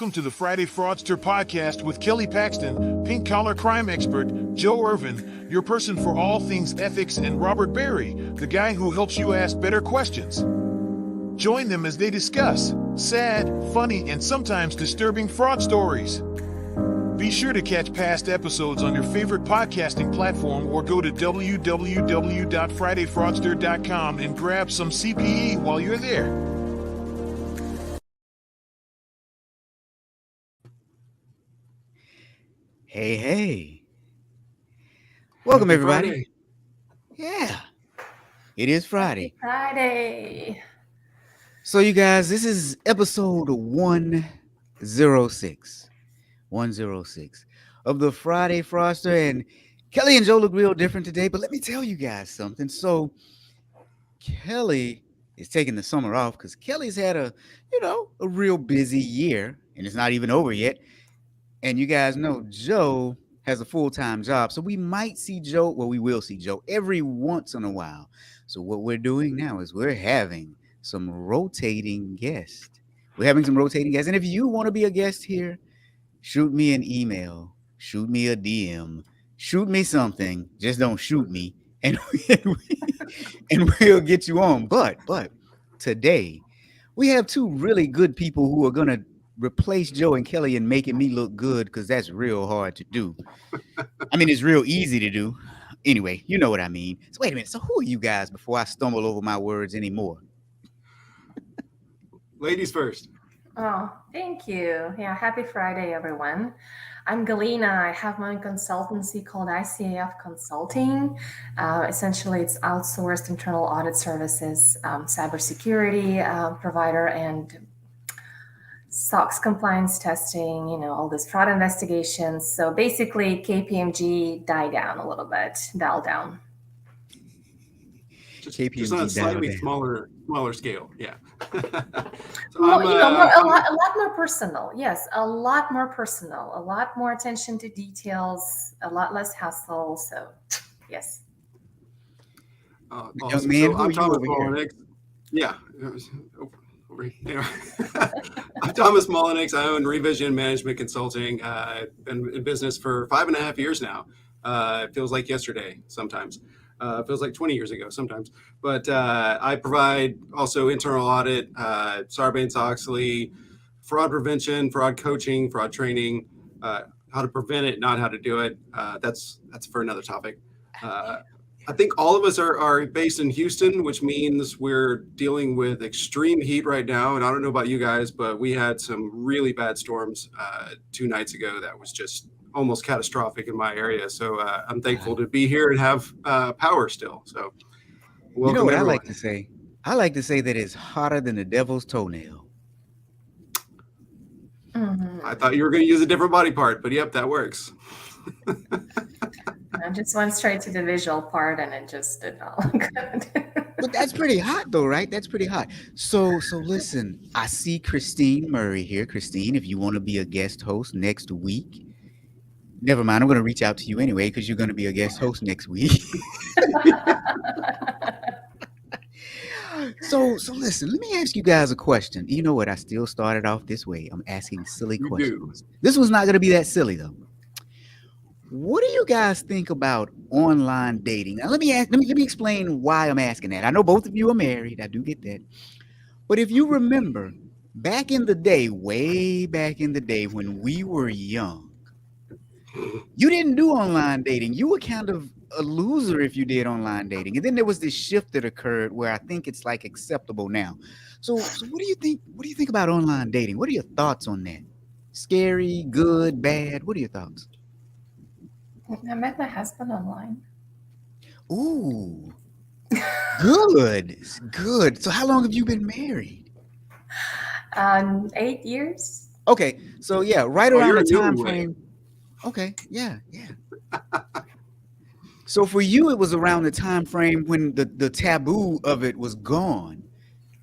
Welcome to the Friday Fraudster podcast with Kelly Paxton, pink collar crime expert, Joe Irvin, your person for all things ethics, and Robert Berry, the guy who helps you ask better questions. Join them as they discuss sad, funny, and sometimes disturbing fraud stories. Be sure to catch past episodes on your favorite podcasting platform or go to www.fridayfraudster.com and grab some CPE while you're there. Hey. Welcome, Happy everybody. Friday. Yeah, it is Friday. Friday. So, you guys, this is episode 106. 106 of the Friday Fraudster. And Kelly and Joe look real different today, but let me tell you guys something. So, Kelly is taking the summer off because Kelly's had a real busy year, and it's not even over yet. And you guys know Joe has a full-time job. So we might see Joe, we will see Joe every once in a while. So what we're doing now is we're having some rotating guests. And if you want to be a guest here, shoot me an email, shoot me a DM, shoot me something. Just don't shoot me, and we'll get you on. But today we have two really good people who are gonna replace Joe and Kelly and making me look good, because that's real hard to do. I mean, it's real easy to do. Anyway, you know what I mean. So wait a minute. So who are you guys before I stumble over my words anymore? Ladies first. Oh, thank you. Yeah, happy Friday, everyone. I'm Galina. I have my own consultancy called ICAF Consulting. Essentially, it's outsourced internal audit services, cybersecurity provider, and SOX compliance testing, all this fraud investigations. So basically, KPMG dial down. Just on a slightly smaller scale. Yeah. So a lot more personal. Yes, a lot more personal. A lot more attention to details. A lot less hassle. So, yes. Awesome. Man, so I'm Thomas Mullenix. Yeah. Anyway. I'm Thomas Mullenix. I own Revision Management Consulting. Been in business for 5.5 years now. It feels like yesterday sometimes. Feels like 20 years ago sometimes. But I provide also internal audit, Sarbanes-Oxley, fraud prevention, fraud coaching, fraud training, how to prevent it, not how to do it. That's for another topic. I think all of us are based in Houston, which means we're dealing with extreme heat right now. And I don't know about you guys, but we had some really bad storms 2 nights ago that was just almost catastrophic in my area. So I'm thankful to be here and have power still. So welcome, you know what everyone. I like to say? I like to say that it's hotter than the devil's toenail. Mm-hmm. I thought you were going to use a different body part, but yep, that works. I just went straight to the visual part, and it just did not look good. But that's pretty hot, though, right? That's pretty hot. So listen, I see Christine Murray here. Christine, if you want to be a guest host next week, never mind. I'm going to reach out to you anyway, because you're going to be a guest host next week. So listen, let me ask you guys a question. You know what? I still started off this way. I'm asking silly questions. This one's not going to be that silly, though. What do you guys think about online dating? Now, let me explain why I'm asking that. I know both of you are married. I do get that. But if you remember, back in the day, way back in the day when we were young, you didn't do online dating. You were kind of a loser if you did online dating. And then there was this shift that occurred where I think it's like acceptable now. So what do you think? What do you think about online dating? What are your thoughts on that? Scary, good, bad? What are your thoughts? I met my husband online. Ooh, good. So how long have you been married? 8 years. Okay, so yeah, right around the time newlywed. frame. Okay, yeah. So for you, it was around the time frame when the taboo of it was gone.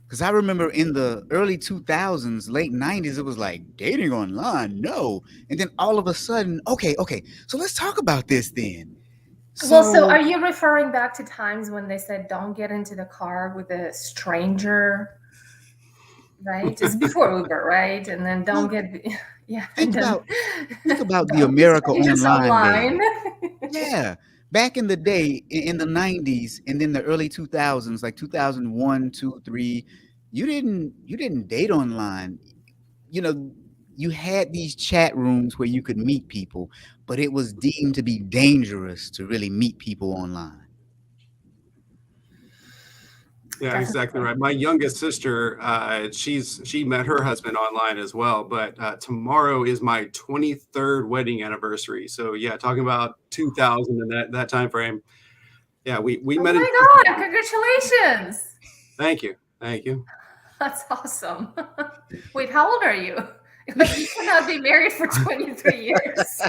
Because I remember in the early 2000s, late 90s, it was like dating online, no. And then all of a sudden, okay. So let's talk about this then. So are you referring back to times when they said don't get into the car with a stranger? right? It's before Uber, right? And then don't Well, get, yeah, think and then about think about the don't be America strangers Online online. days. Yeah. Back in the day, in the 90s and then the early 2000s, like 2001, 2, 3, you didn't date online. You know, you had these chat rooms where you could meet people, but it was deemed to be dangerous to really meet people online. Yeah, exactly Definitely. right. My youngest sister, she met her husband online as well, but tomorrow is my 23rd wedding anniversary. So yeah, talking about 2000 and that time frame. Yeah, we Oh met in my person. God, congratulations. Thank you, thank you. That's awesome. Wait, how old are you? Like, you cannot be married for 23 years.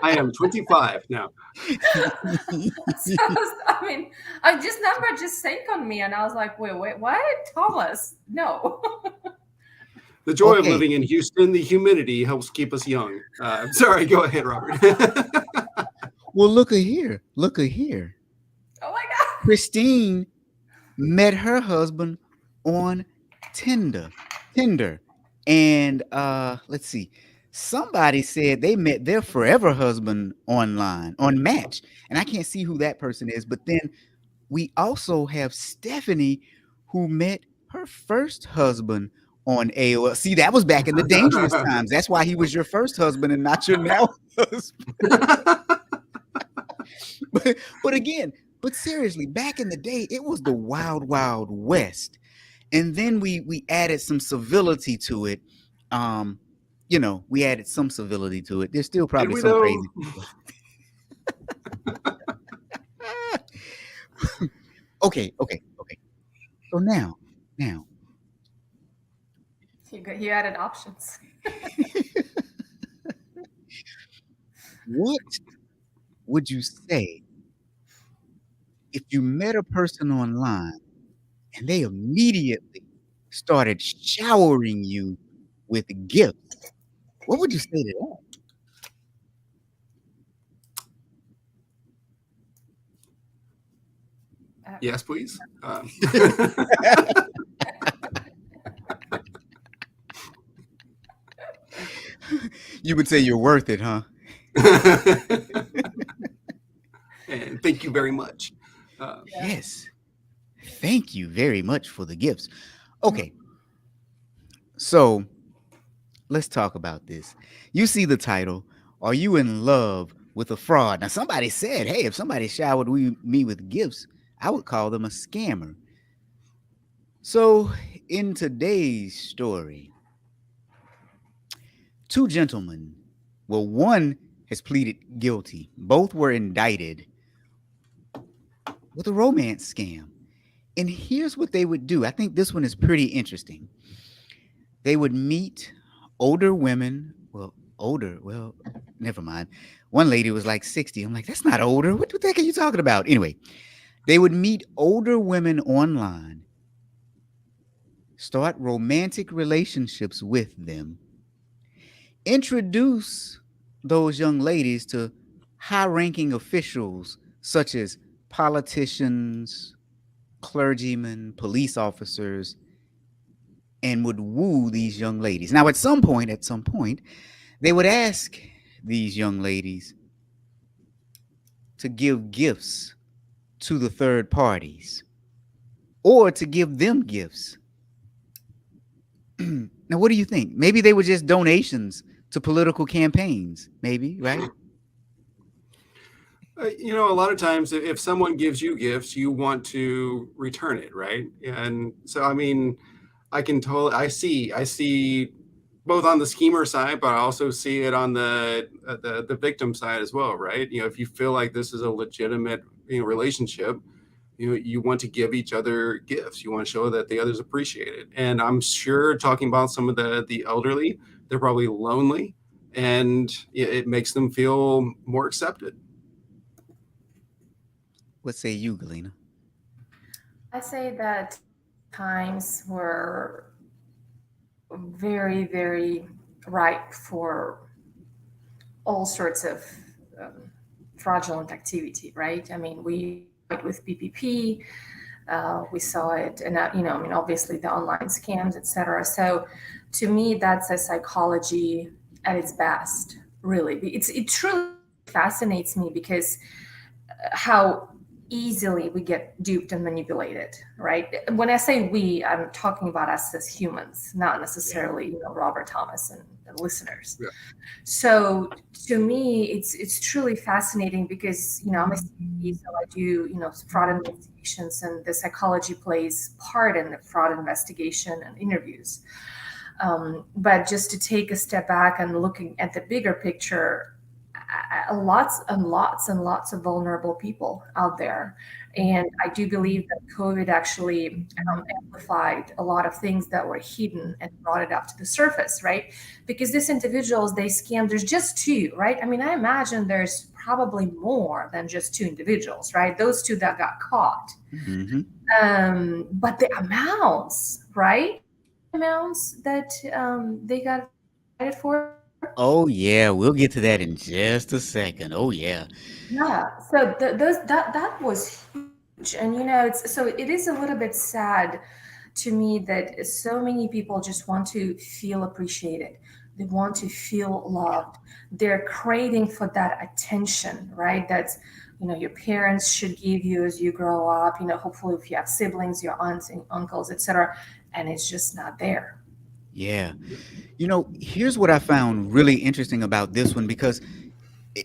I am 25 now. So, I mean, this number just sank on me, and I was like, wait, what? Thomas, no. The joy of Okay. living in Houston, the humidity helps keep us young. Sorry, go ahead, Robert. Well, look at here. Look at here. Oh my God. Christine met her husband on Tinder. Tinder. And let's see. Somebody said they met their forever husband online on Match. And I can't see who that person is, but then we also have Stephanie who met her first husband on AOL. See, that was back in the dangerous times. That's why he was your first husband and not your now husband. But again, but seriously, back in the day, it was the wild, wild west. And then we added some civility to it. We added some civility to it. There's still Did probably we some though? crazy people. Okay. So now, You added options. what would you say if you met a person online and they immediately started showering you with gifts? What would you say to that? Yes, please. You would say you're worth it, huh? And thank you very much. Yes. Thank you very much for the gifts. Okay, so let's talk about this. You see the title. Are you in love with a fraud? Now, somebody said, hey, if somebody showered me with gifts, I would call them a scammer. So, in today's story, two gentlemen, well, one has pleaded guilty. Both were indicted with a romance scam. And here's what they would do. I think this one is pretty interesting. They would meet older women. Well, never mind. One lady was like 60. I'm like, that's not older. What the heck are you talking about? Anyway, they would meet older women online, start romantic relationships with them, introduce those young ladies to high ranking officials such as politicians, clergymen, police officers, and would woo these young ladies. Now, at some point, they would ask these young ladies to give gifts to the third parties or to give them gifts. Now, what do you think? Maybe they were just donations to political campaigns, maybe, right? A lot of times if someone gives you gifts, you want to return it, right? And so, I mean, I see both on the schemer side, but I also see it on the victim side as well, right? If you feel like this is a legitimate relationship, you want to give each other gifts. You want to show that the others appreciate it. And I'm sure talking about some of the elderly, they're probably lonely, and it makes them feel more accepted. What say you, Galena? I say that times were very, very ripe for all sorts of fraudulent activity, right? I mean, we with PPP, We saw it, and I mean, obviously the online scams, etc. So, to me, that's a psychology at its best. Really, it truly fascinates me because how easily we get duped and manipulated, right? When I say we, I'm talking about us as humans, not necessarily Robert Thomas and listeners. Yeah. So to me, it's truly fascinating because I'm a CPA, so I do fraud investigations, and the psychology plays part in the fraud investigation and interviews. But just to take a step back and looking at the bigger picture, lots and lots and lots of vulnerable people out there. And I do believe that COVID actually amplified a lot of things that were hidden and brought it up to the surface, right? Because these individuals, they scam, there's just two, right? I mean, I imagine there's probably more than just two individuals, right? Those two that got caught. But the amounts, right? Amounts that they got it for. Oh yeah, we'll get to that in just a second. Oh yeah. Yeah, so that was huge, and it is a little bit sad to me that so many people just want to feel appreciated. They want to feel loved. They're craving for that attention, right? That's your parents should give you as you grow up. Hopefully, if you have siblings, your aunts and uncles, etc., and it's just not there. Yeah. Here's what I found really interesting about this one because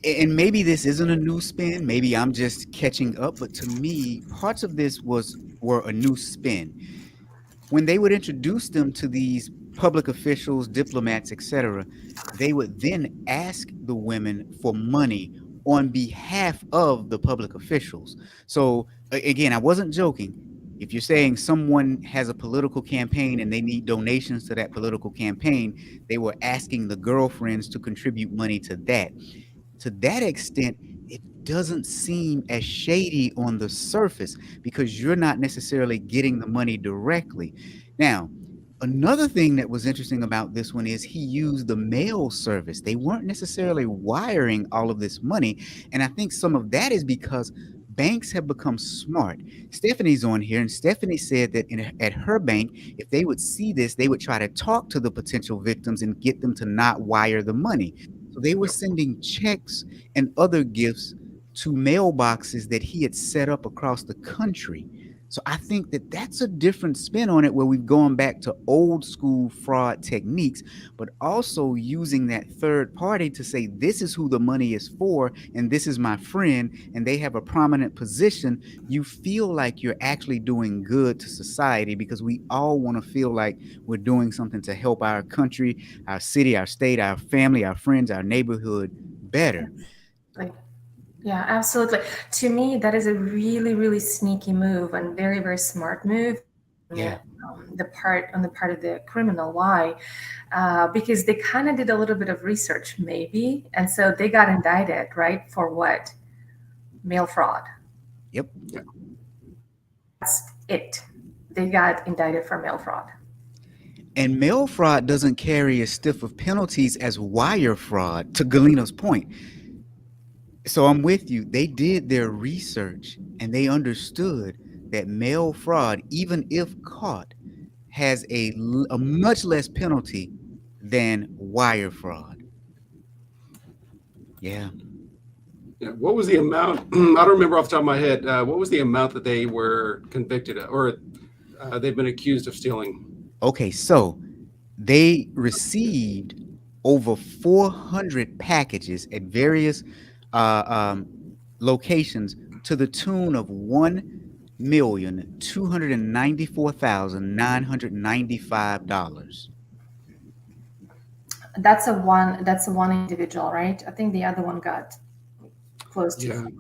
and maybe this isn't a new spin, maybe I'm just catching up, but to me, parts of this were a new spin. When they would introduce them to these public officials, diplomats, etc., they would then ask the women for money on behalf of the public officials. So again, I wasn't joking. If you're saying someone has a political campaign and they need donations to that political campaign, they were asking the girlfriends to contribute money to that. To that extent, it doesn't seem as shady on the surface because you're not necessarily getting the money directly. Now, another thing that was interesting about this one is he used the mail service. They weren't necessarily wiring all of this money. And I think some of that is because banks have become smart. Stephanie's on here, and Stephanie said that at her bank, if they would see this, they would try to talk to the potential victims and get them to not wire the money. So they were sending checks and other gifts to mailboxes that he had set up across the country. So I think that that's a different spin on it, where we've gone back to old school fraud techniques, but also using that third party to say, this is who the money is for, and this is my friend, and they have a prominent position. You feel like you're actually doing good to society because we all want to feel like we're doing something to help our country, our city, our state, our family, our friends, our neighborhood better. Yeah, absolutely. To me, that is a really, really sneaky move and very, very smart move. Yeah. On the part of the criminal. Why? Because they kind of did a little bit of research, maybe, and so they got indicted, right? For what? Mail fraud. Yep. That's it. They got indicted for mail fraud. And mail fraud doesn't carry as stiff of penalties as wire fraud, to Galina's point. So I'm with you. They did their research and they understood that mail fraud, even if caught, has a much less penalty than wire fraud. Yeah. Yeah. What was the amount? I don't remember off the top of my head. What was the amount that they were convicted of, or they've been accused of stealing? Okay, so they received over 400 packages at various locations to the tune of $1,294,995. That's a one individual, right? I think the other one got close to.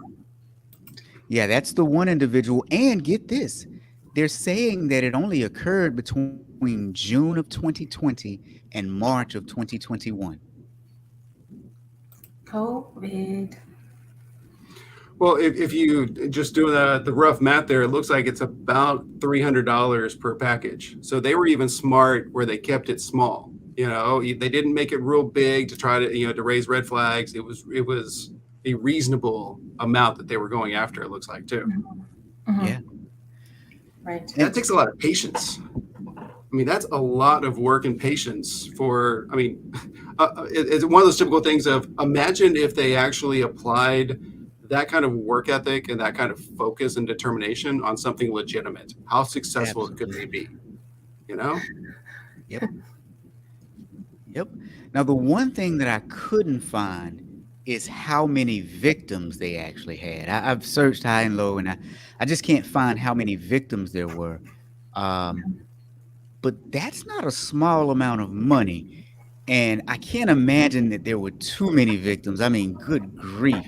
Yeah, that's the one individual. And get this, they're saying that it only occurred between June of 2020 and March of 2021. COVID. Well, if you just do the rough math there, it looks like it's about $300 per package. So they were even smart where they kept it small. They didn't make it real big to try to to raise red flags. It was a reasonable amount that they were going after. It looks like too. Mm-hmm. Yeah. Right. That takes a lot of patience. I mean, that's a lot of work and patience for, I mean, it's one of those typical things of imagine if they actually applied that kind of work ethic and that kind of focus and determination on something legitimate. How successful could they be? You know? Yep. Yep. Now, the one thing that I couldn't find is how many victims they actually had. I've searched high and low, and I just can't find how many victims there were. But that's not a small amount of money. And I can't imagine that there were too many victims. I mean, good grief.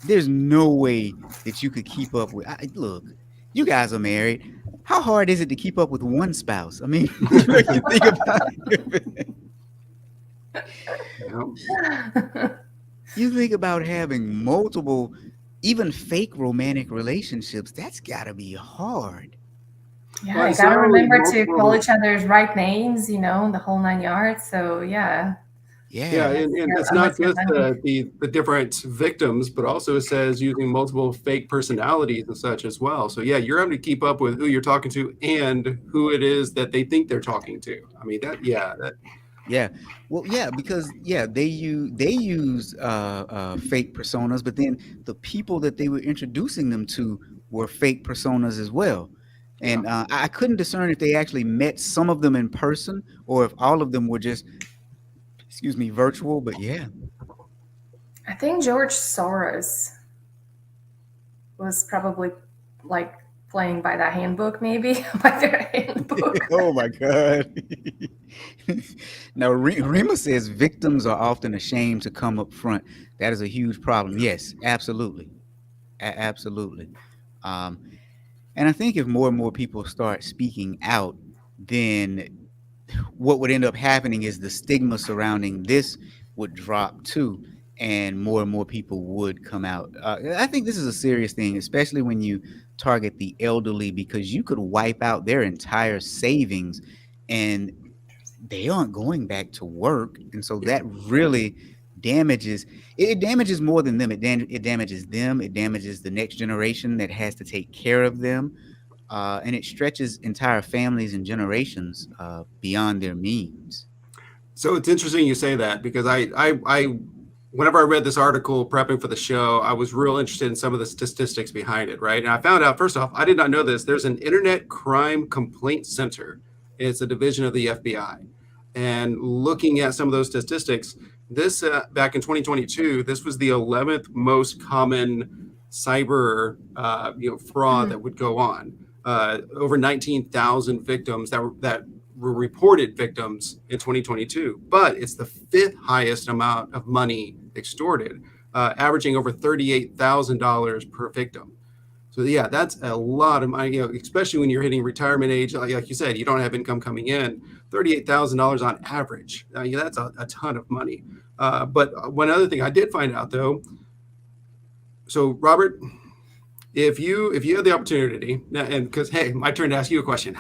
There's no way that you could keep up with. Look, you guys are married. How hard is it to keep up with one spouse? I mean, you think about it. You think about having multiple, even fake romantic relationships. That's got to be hard. Yeah, Well, you it's gotta not only remember to call multiple- each other's right names, the whole 9 yards. So yeah. Yeah, and it's not just the different victims, but also it says using multiple fake personalities and such as well. So yeah, you're having to keep up with who you're talking to and who it is that they think they're talking to. I mean Yeah. Well, yeah, because they use fake personas, but then the people that they were introducing them to were fake personas as well. And I couldn't discern if they actually met some of them in person or if all of them were just, virtual. But yeah. I think George Soros was probably like playing by that handbook, maybe by their handbook. Oh my God. Now, Rima says victims are often ashamed to come up front. That is a huge problem. Yes, absolutely. Absolutely. And I think if more and more people start speaking out, then what would end up happening is the stigma surrounding this would drop too, and more people would come out. I think this is a serious thing, especially when you target the elderly, because you could wipe out their entire savings and they aren't going back to work. And so that really damages more than them. It damages them. It damages the next generation that has to take care of them. And it stretches entire families and generations beyond their means. So it's interesting you say that because I whenever I read this article prepping for the show, I was real interested in some of the statistics behind it, right? And I found out, first off, I did not know this. There's an Internet Crime Complaint Center. It's a division of the FBI. And looking at some of those statistics, this back in 2022, this was the 11th most common cyber fraud that would go on. Over 19,000 victims that were reported victims in 2022, but it's the 5th highest amount of money extorted, averaging over $38,000 per victim. So yeah, that's a lot of money, especially when you're hitting retirement age. Like you said, you don't have income coming in. $38,000 on average. That's a ton of money. But one other thing I did find out though. So Robert, if you had the opportunity, and because hey, my turn to ask you a question.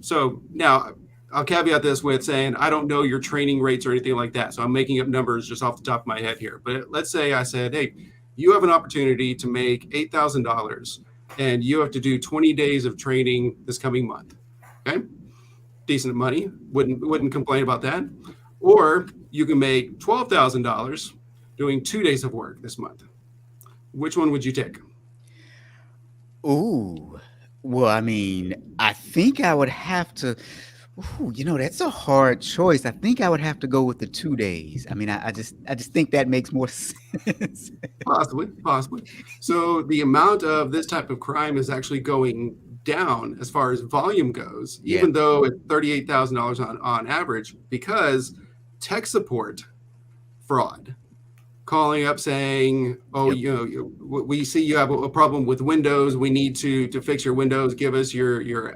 So now I'll caveat this with saying I don't know your training rates or anything like that. So I'm making up numbers just off the top of my head here. But let's say I said, hey, you have an opportunity to make $8,000 and you have to do 20 days of training this coming month. Okay. Decent money. Wouldn't complain about that. Or you can make $12,000 doing 2 days of work this month. Which one would you take? Ooh, well, I mean, I think I would have to. That's a hard choice. I think I would have to go with the 2 days. I mean, I just think that makes more sense. Possibly. So the amount of this type of crime is actually going down as far as volume goes, even though it's $38,000 on average, because tech support fraud, calling up saying, we see you have a problem with Windows. We need to fix your Windows. Give us your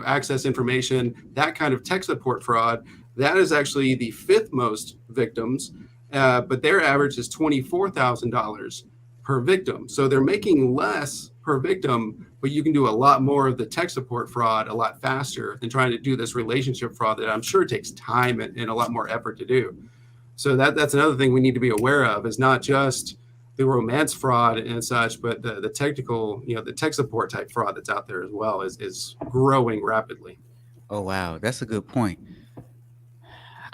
access information. That kind of tech support fraud, that is actually the 5th most victims, but their average is $24,000 per victim. So they're making less per victim, but you can do a lot more of the tech support fraud a lot faster than trying to do this relationship fraud that I'm sure takes time and a lot more effort to do. So that's another thing we need to be aware of, is not just the romance fraud and such, but the technical, the tech support type fraud that's out there as well is growing rapidly. Oh wow, that's a good point.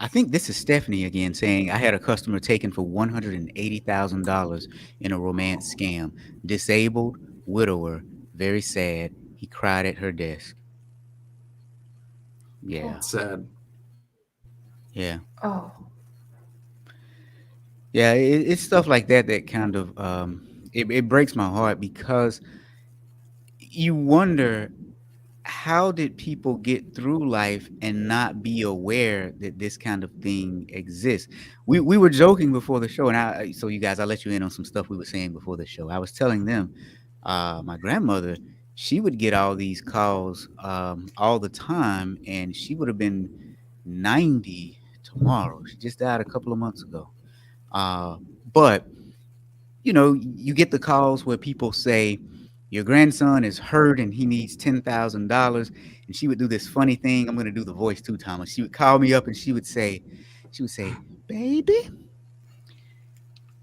I think this is Stephanie again saying I had a customer taken for $180,000 in a romance scam. Disabled, widower, very sad. He cried at her desk. Yeah, Oh, Sad. yeah, oh, yeah. It's stuff like that that kind of it breaks my heart because you wonder how did people get through life and not be aware that this kind of thing exists? We were joking before the show, and so you guys, I'll let you in on some stuff we were saying before the show. I was telling them, my grandmother, she would get all these calls all the time, and she would have been 90 tomorrow. She just died a couple of months ago. Uh, but you get the calls where people say, your grandson is hurt and he needs $10,000. And she would do this funny thing. I'm going to do the voice too, Thomas. She would call me up and she would say, baby,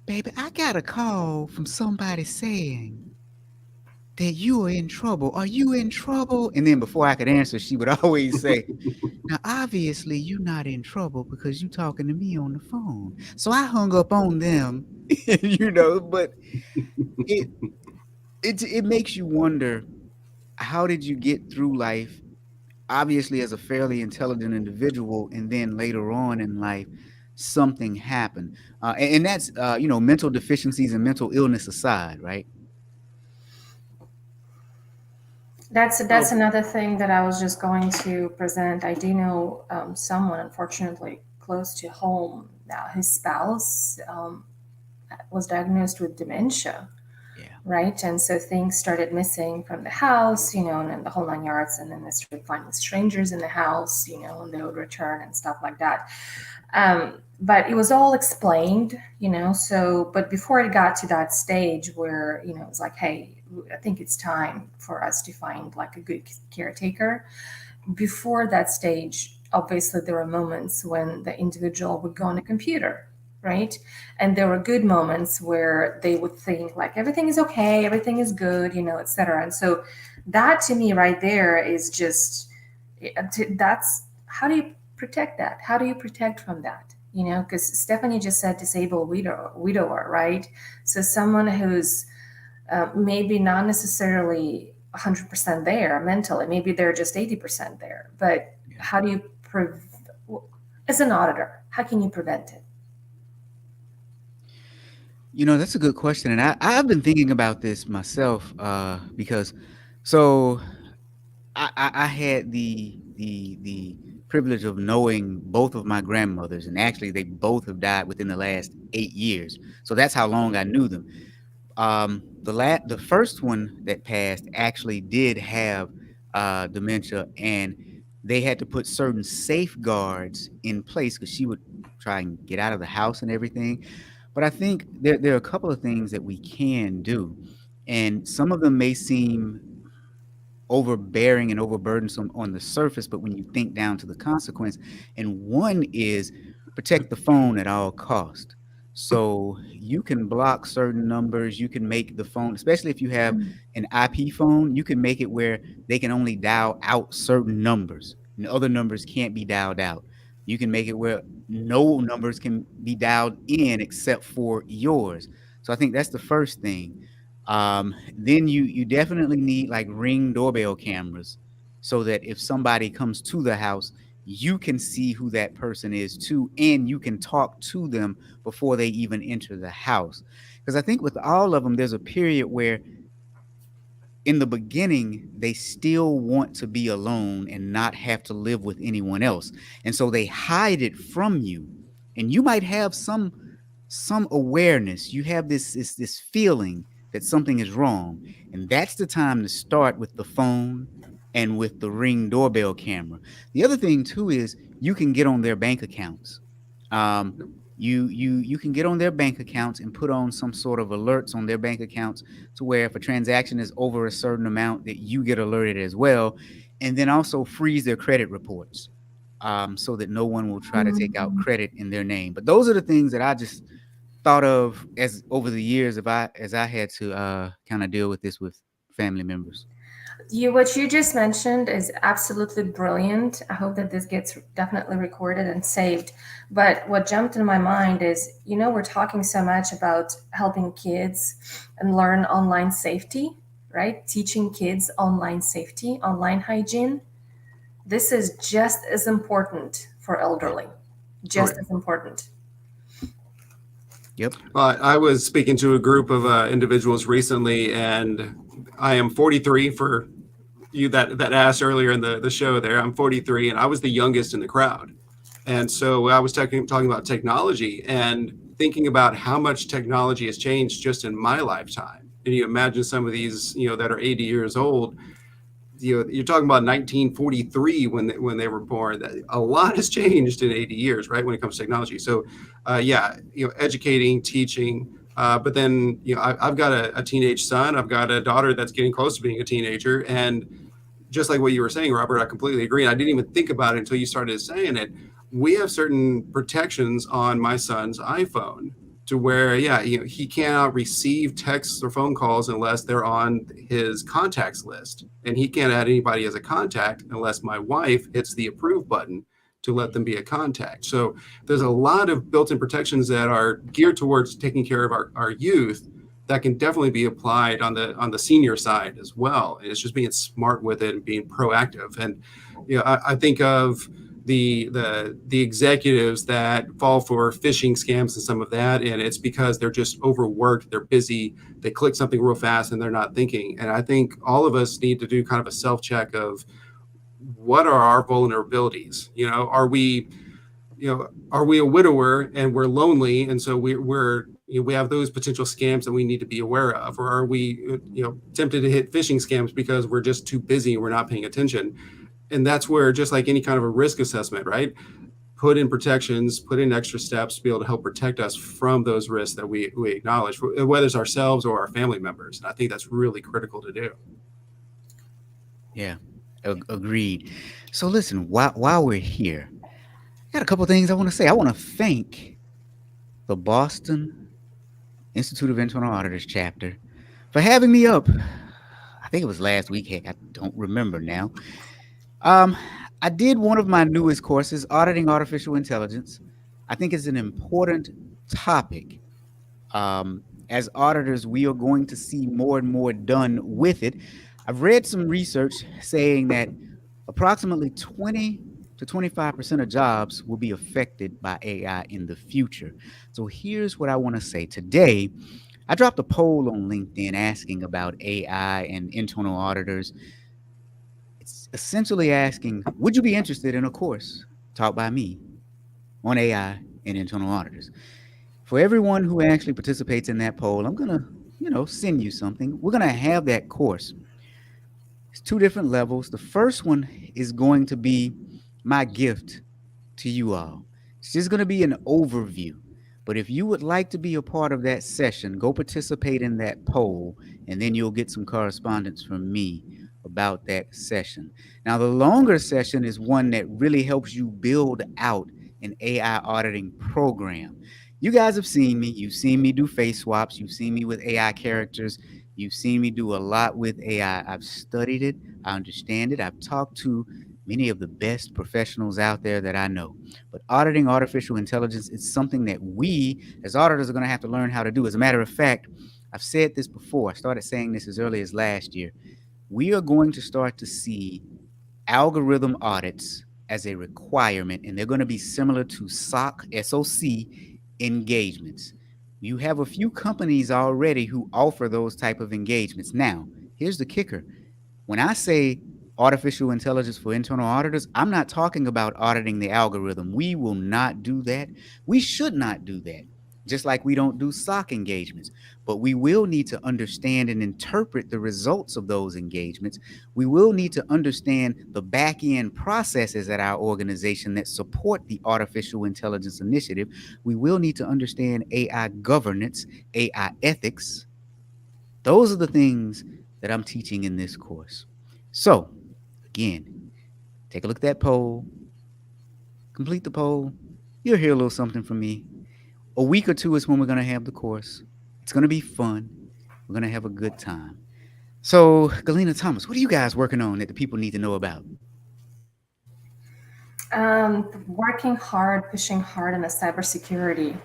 baby, I got a call from somebody saying that you are in trouble. Are you in trouble? And then before I could answer, she would always say, now, obviously, you're not in trouble because you're talking to me on the phone. So I hung up on them, but it, it makes you wonder, how did you get through life, obviously as a fairly intelligent individual, and then later on in life something happened, and that's mental deficiencies and mental illness aside, right? that's another thing that I was just going to present. I do know someone, unfortunately, close to home. Now, his spouse was diagnosed with dementia, Yeah. right? And so things started missing from the house, and then the whole 9 yards. And then they started finding strangers in the house, and they would return and stuff like that. But it was all explained, So, but before it got to that stage where, it was like, hey, I think it's time for us to find like a good caretaker. Before that stage, obviously, there were moments when the individual would go on a computer, right? And there were good moments where they would think like everything is okay, everything is good, etc. And so that to me right there is just that's how do you protect that? How do you protect from that? Because Stephanie just said disabled widower, right? So someone who's maybe not necessarily 100% there mentally, maybe they're just 80% there. But how do you as an auditor, how can you prevent it? That's a good question, and I've been thinking about this myself, because so I had the privilege of knowing both of my grandmothers, and actually they both have died within the last 8 years. So that's how long I knew them. The first one that passed actually did have dementia, and they had to put certain safeguards in place because she would try and get out of the house and everything. But I think there are a couple of things that we can do, and some of them may seem overbearing and overburdensome on the surface, but when you think down to the consequence, and one is protect the phone at all cost. So you can block certain numbers. You can make the phone, especially if you have an IP phone, you can make it where they can only dial out certain numbers and other numbers can't be dialed out. You can make it where no numbers can be dialed in except for yours. So I think that's the first thing. Then you definitely need like Ring doorbell cameras so that if somebody comes to the house, you can see who that person is too, and you can talk to them before they even enter the house. Because I think with all of them, there's a period where in the beginning, they still want to be alone and not have to live with anyone else. And so they hide it from you. And you might have some awareness. You have this feeling that something is wrong. And that's the time to start with the phone and with the Ring doorbell camera. The other thing too is you can get on their bank accounts. You can get on their bank accounts and put on some sort of alerts on their bank accounts to where if a transaction is over a certain amount that you get alerted as well, and then also freeze their credit reports, so that no one will try to take out credit in their name. But those are the things that thought of as over the years if I as I had to kind of deal with this with family members. What you just mentioned is absolutely brilliant. I hope that this gets definitely recorded and saved. But what jumped in my mind is, we're talking so much about helping kids and learn online safety, right? Teaching kids online safety, online hygiene. This is just as important for elderly, just Right. as important. Yep. I was speaking to a group of individuals recently, and I am 43 for you that asked earlier in the show there. I'm 43, and I was the youngest in the crowd. And so I was talking about technology and thinking about how much technology has changed just in my lifetime. And you imagine some of these, that are 80 years old, you're talking about 1943 when they were born. That a lot has changed in 80 years, right? When it comes to technology. So, yeah, educating, teaching. But then, I've got a teenage son. I've got a daughter that's getting close to being a teenager. And just like what you were saying, Robert, I completely agree. And I didn't even think about it until you started saying it. We have certain protections on my son's iPhone to where, yeah, he cannot receive texts or phone calls unless they're on his contacts list. And he can't add anybody as a contact unless my wife hits the approve button to let them be a contact. So there's a lot of built-in protections that are geared towards taking care of our youth that can definitely be applied on the senior side as well. And it's just being smart with it and being proactive. And I think of the executives that fall for phishing scams and some of that, and it's because they're just overworked, they're busy, they click something real fast and they're not thinking. And I think all of us need to do kind of a self-check of what are our vulnerabilities. Are we a widower and we're lonely, and so we have those potential scams that we need to be aware of? Or are we tempted to hit phishing scams because we're just too busy and we're not paying attention? And that's where, just like any kind of a risk assessment, right, put in protections, put in extra steps to be able to help protect us from those risks that we acknowledge, whether it's ourselves or our family members. And I think that's really critical to do. Yeah. Agreed. So listen, while we're here, I got a couple things I want to say. I want to thank the Boston Institute of Internal Auditors chapter for having me up. I think it was last week. Heck, I don't remember now. Um, I did one of my newest courses, Auditing Artificial Intelligence. I think it's an important topic. As auditors, we are going to see more and more done with it. I've read some research saying that approximately 20 to 25% of jobs will be affected by AI in the future. So here's what I want to say. Today, I dropped a poll on LinkedIn asking about AI and internal auditors. It's essentially asking, would you be interested in a course taught by me on AI and internal auditors? For everyone who actually participates in that poll, I'm going to, send you something. We're going to have that course. It's two different levels. The first one is going to be my gift to you all. It's just going to be an overview. But if you would like to be a part of that session, go participate in that poll, and then you'll get some correspondence from me about that session. Now, the longer session is one that really helps you build out an AI auditing program. You guys have seen me. You've seen me do face swaps. You've seen me with AI characters. You've seen me do a lot with AI. I've studied it. I understand it. I've talked to many of the best professionals out there that I know. But auditing artificial intelligence is something that we as auditors are going to have to learn how to do. As a matter of fact, I've said this before. I started saying this as early as last year. We are going to start to see algorithm audits as a requirement, and they're going to be similar to SOC engagements. You have a few companies already who offer those type of engagements. Now, here's the kicker. When I say artificial intelligence for internal auditors, I'm not talking about auditing the algorithm. We will not do that. We should not do that. Just like we don't do SOC engagements, but we will need to understand and interpret the results of those engagements. We will need to understand the back-end processes at our organization that support the artificial intelligence initiative. We will need to understand AI governance, AI ethics. Those are the things that I'm teaching in this course. So, again, take a look at that poll, complete the poll. You'll hear a little something from me. A week or two is when we're going to have the course. It's going to be fun. We're going to have a good time. So, Galena, Thomas, what are you guys working on that the people need to know about? Working hard, pushing hard on the cybersecurity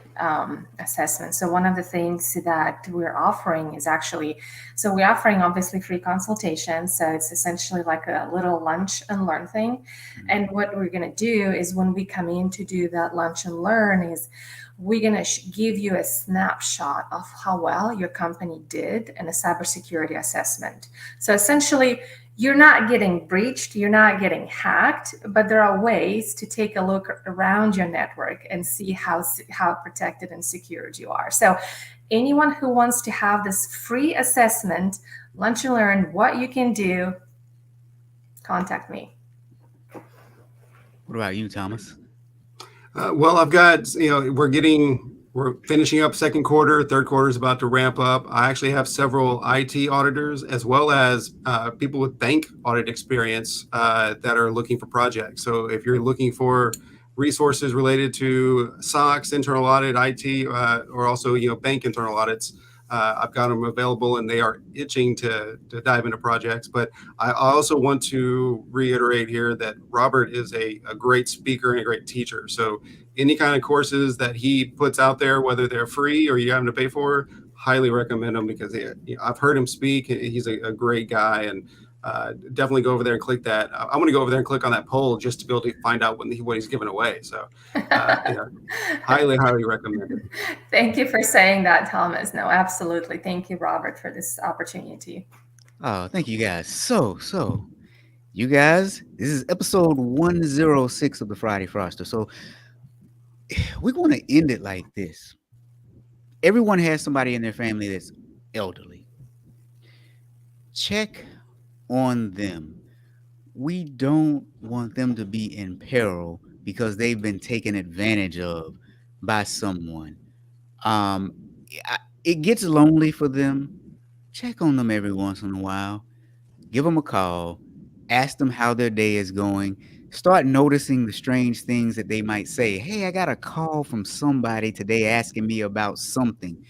assessment. So one of the things that we're offering is actually, so we're offering obviously free consultations. So it's essentially like a little lunch and learn thing. And what we're going to do is when we come in to do that lunch and learn is we're going to give you a snapshot of how well your company did in a cybersecurity assessment. So essentially, you're not getting breached, you're not getting hacked, but there are ways to take a look around your network and see how protected and secured you are. So anyone who wants to have this free assessment, lunch and learn what you can do, contact me. What about you, Thomas? Well, I've got, we're finishing up second quarter, third quarter is about to ramp up. I actually have several IT auditors as well as people with bank audit experience that are looking for projects. So if you're looking for resources related to SOX, internal audit, IT, or also, bank internal audits, I've got them available and they are itching to dive into projects. But I also want to reiterate here that Robert is a great speaker and a great teacher. So any kind of courses that he puts out there, whether they're free or you have to pay for, highly recommend them because I've heard him speak. He's a great guy, and definitely go over there and click that. I want to go over there and click on that poll just to be able to find out what he's giving away. So highly recommend it. Thank you for saying that, Thomas. No, absolutely. Thank you, Robert, for this opportunity. Oh, thank you guys. So you guys, this is episode 106 of the Friday Fraudster. So we're going to end it like this. Everyone has somebody in their family that's elderly. Check on them. We don't want them to be in peril because they've been taken advantage of by someone. It gets lonely for them. Check on them every once in a while. Give them a call. Ask them how their day is going. Start noticing the strange things that they might say. Hey, I got a call from somebody today asking me about something.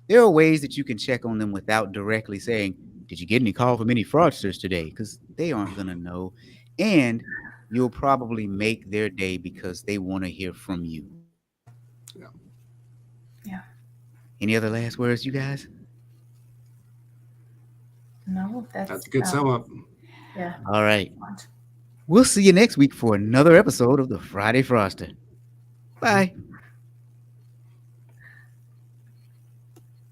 There are ways that you can check on them without directly saying, did you get any call from any fraudsters today? Because they aren't going to know. And you'll probably make their day because they want to hear from you. Yeah. Any other last words, you guys? No, that's a good sum up. Yeah. All right. We'll see you next week for another episode of the Friday Fraudster. Bye.